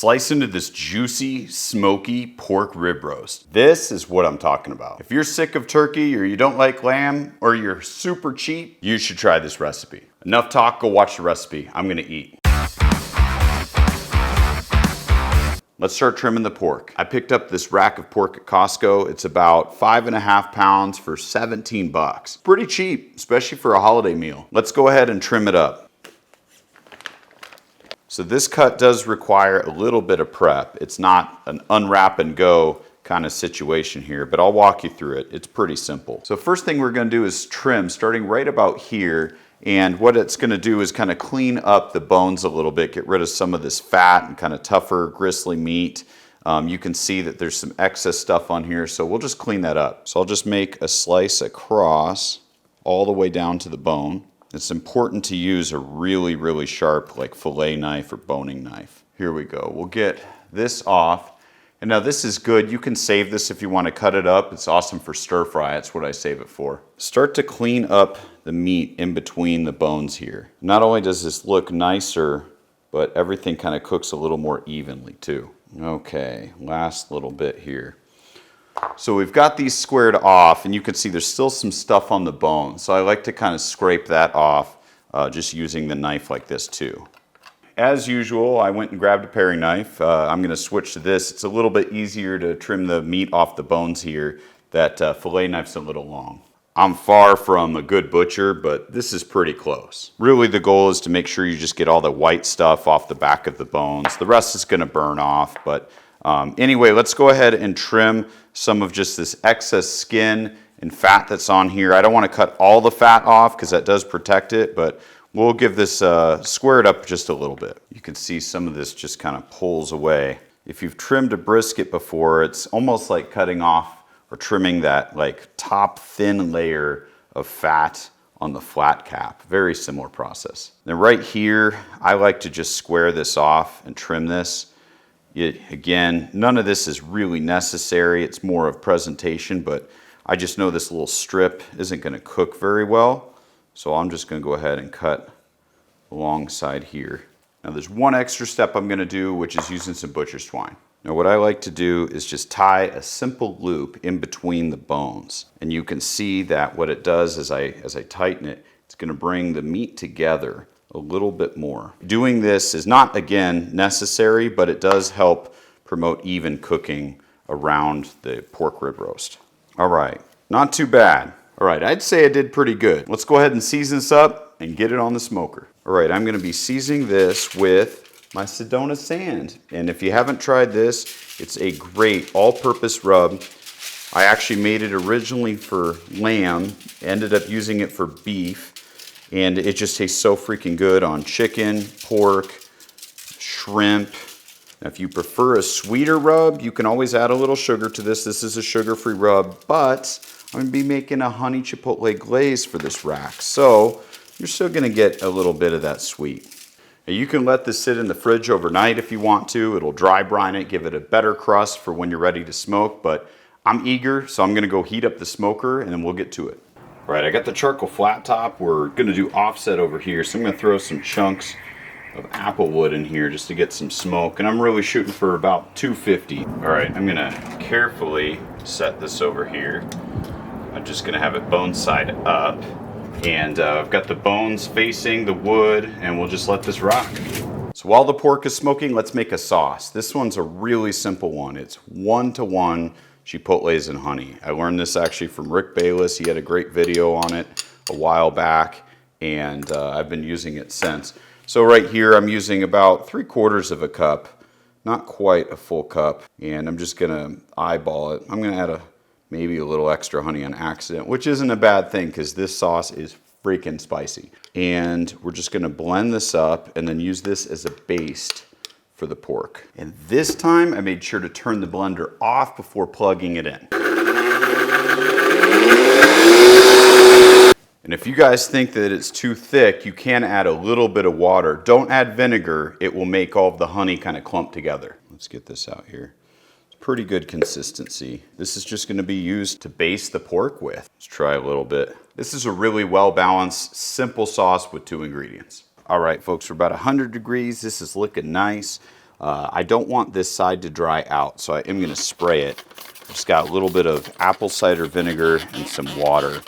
slice into this juicy, smoky pork rib roast. This is what I'm talking about. If you're sick of turkey or you don't like lamb or you're super cheap, you should try this recipe. Enough talk, go watch the recipe. I'm gonna eat. Let's start trimming the pork. I picked up this rack of pork at Costco. It's about 5.5 pounds for 17 bucks. Pretty cheap, especially for a holiday meal. Let's go ahead and trim it up. So this cut does require a little bit of prep. It's not an unwrap and go kind of situation here, but I'll walk you through it. It's pretty simple. So first thing we're gonna do is trim starting right about here. And what it's gonna do is kind of clean up the bones a little bit, get rid of some of this fat and kind of tougher, gristly meat. You can see that there's some excess stuff on here, so we'll just clean that up. So I'll just make a slice across all the way down to the bone. It's important to use a really, really sharp, like fillet knife or boning knife. Here we go. We'll get this off. And now this is good. You can save this if you want to cut it up. It's awesome for stir fry. That's what I save it for. Start to clean up the meat in between the bones here. Not only does this look nicer, but everything kind of cooks a little more evenly too. Okay, last little bit here. So we've got these squared off, and you can see there's still some stuff on the bone. So I like to kind of scrape that off just using the knife like this too. As usual, I went and grabbed a paring knife. I'm gonna switch to this. It's a little bit easier to trim the meat off the bones here. That fillet knife's a little long. I'm far from a good butcher, but this is pretty close. Really the goal is to make sure you just get all the white stuff off the back of the bones. The rest is gonna burn off, but anyway, let's go ahead and trim some of just this excess skin and fat that's on here. I don't wanna cut all the fat off because that does protect it, but we'll give this square it up just a little bit. You can see some of this just kind of pulls away. If you've trimmed a brisket before, it's almost like cutting off or trimming that like top thin layer of fat on the flat cap. Very similar process. Now right here, I like to just square this off and trim this. Again, none of this is really necessary. It's more of presentation, but I just know this little strip isn't gonna cook very well. So I'm just gonna go ahead and cut alongside here. Now there's one extra step I'm gonna do, which is using some butcher's twine. Now what I like to do is just tie a simple loop in between the bones. And you can see that what it does as I tighten it, it's gonna bring the meat together a little bit more. Doing this is not, again, necessary, but it does help promote even cooking around the pork rib roast. All right, not too bad. All right, I'd say I did pretty good. Let's go ahead and season this up and get it on the smoker. All right, I'm gonna be seasoning this with my Sedona sand. And if you haven't tried this, it's a great all-purpose rub. I actually made it originally for lamb, ended up using it for beef, and it just tastes so freaking good on chicken, pork, shrimp. Now, if you prefer a sweeter rub, you can always add a little sugar to this. This is a sugar-free rub, but I'm gonna be making a honey chipotle glaze for this rack. So you're still gonna get a little bit of that sweet. Now you can let this sit in the fridge overnight if you want to. It'll dry brine it, give it a better crust for when you're ready to smoke, but I'm eager, so I'm gonna go heat up the smoker and then we'll get to it. All right, I got the charcoal flat top. We're gonna do offset over here, so I'm gonna throw some chunks of apple wood in here just to get some smoke, and I'm really shooting for about 250. All right, I'm gonna carefully set this over here. I'm just gonna have it bone side up, and I've got the bones facing the wood, and we'll just let this rock. So while the pork is smoking, let's make a sauce. This one's a really simple one. It's 1-to-1 chipotles and honey. I learned this actually from Rick Bayless. He had a great video on it a while back, and I've been using it since. So right here, I'm using about 3/4 of a cup, not quite a full cup, and I'm just gonna eyeball it. I'm gonna add maybe a little extra honey on accident, which isn't a bad thing because this sauce is freaking spicy. And we're just gonna blend this up and then use this as a baste for the pork. And this time I made sure to turn the blender off before plugging it in. And if you guys think that it's too thick, you can add a little bit of water. Don't add vinegar. It will make all of the honey kind of clump together. Let's get this out here. Pretty good consistency. This is just gonna be used to baste the pork with. Let's try a little bit. This is a really well-balanced, simple sauce with 2 ingredients. All right, folks, we're about 100 degrees. This is looking nice. I don't want this side to dry out, so I am going to spray it. Just got a little bit of apple cider vinegar and some water.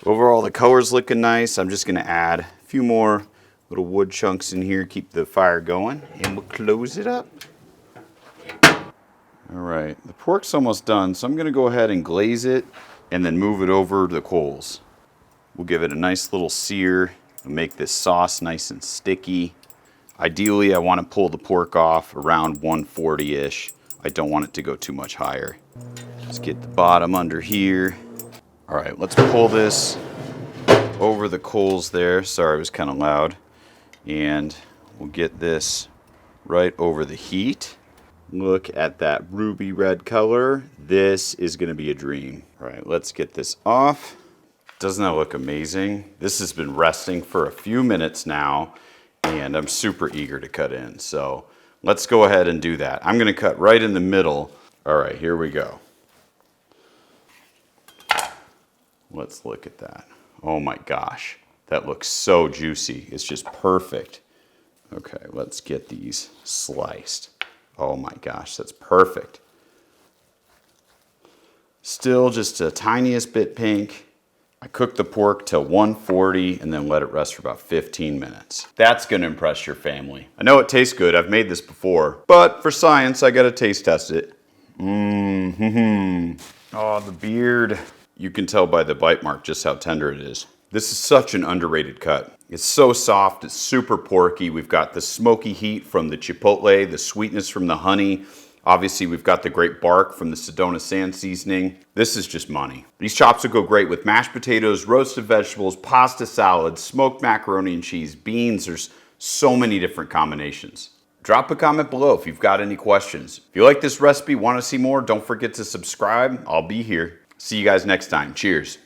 Overall, the color's looking nice. I'm just going to add a few more little wood chunks in here, keep the fire going, and we'll close it up. All right, the pork's almost done, so I'm going to go ahead and glaze it and then move it over the coals. We'll give it a nice little sear and make this sauce nice and sticky. Ideally, I want to pull the pork off around 140-ish. I don't want it to go too much higher. Just get the bottom under here. All right, let's pull this over the coals there. Sorry, it was kind of loud. And we'll get this right over the heat. Look at that ruby red color. This is going to be a dream. All right, let's get this off. Doesn't that look amazing? This has been resting for a few minutes now, and I'm super eager to cut in. So let's go ahead and do that. I'm going to cut right in the middle. All right, here we go. Let's look at that. Oh my gosh, that looks so juicy. It's just perfect. Okay, let's get these sliced. Oh my gosh, that's perfect. Still just the tiniest bit pink. I cooked the pork till 140 and then let it rest for about 15 minutes. That's gonna impress your family. I know it tastes good, I've made this before, but for science, I gotta taste test it. Oh, the beard. You can tell by the bite mark just how tender it is. This is such an underrated cut. It's so soft, it's super porky. We've got the smoky heat from the chipotle, the sweetness from the honey. Obviously, we've got the great bark from the Sedona sand seasoning. This is just money. These chops will go great with mashed potatoes, roasted vegetables, pasta salad, smoked macaroni and cheese, beans. There's so many different combinations. Drop a comment below if you've got any questions. If you like this recipe, want to see more, don't forget to subscribe. I'll be here. See you guys next time. Cheers.